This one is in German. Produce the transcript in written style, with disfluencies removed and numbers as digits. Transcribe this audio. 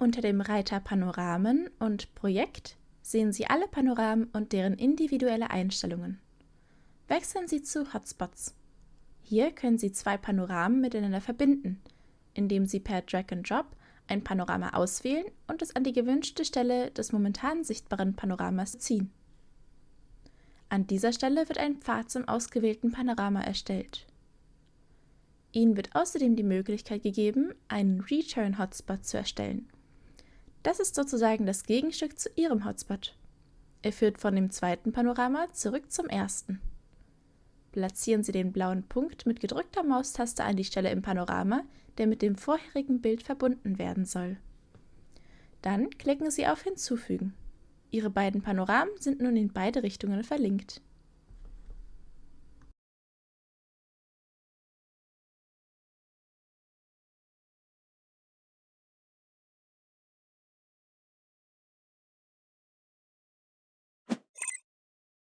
Unter dem Reiter Panoramen und Projekt sehen Sie alle Panoramen und deren individuelle Einstellungen. Wechseln Sie zu Hotspots. Hier können Sie zwei Panoramen miteinander verbinden, indem Sie per Drag and Drop ein Panorama auswählen und es an die gewünschte Stelle des momentan sichtbaren Panoramas ziehen. An dieser Stelle wird ein Pfad zum ausgewählten Panorama erstellt. Ihnen wird außerdem die Möglichkeit gegeben, einen Return-Hotspot zu erstellen. Das ist sozusagen das Gegenstück zu Ihrem Hotspot. Er führt von dem zweiten Panorama zurück zum ersten. Platzieren Sie den blauen Punkt mit gedrückter Maustaste an die Stelle im Panorama, der mit dem vorherigen Bild verbunden werden soll. Dann klicken Sie auf Hinzufügen. Ihre beiden Panoramen sind nun in beide Richtungen verlinkt.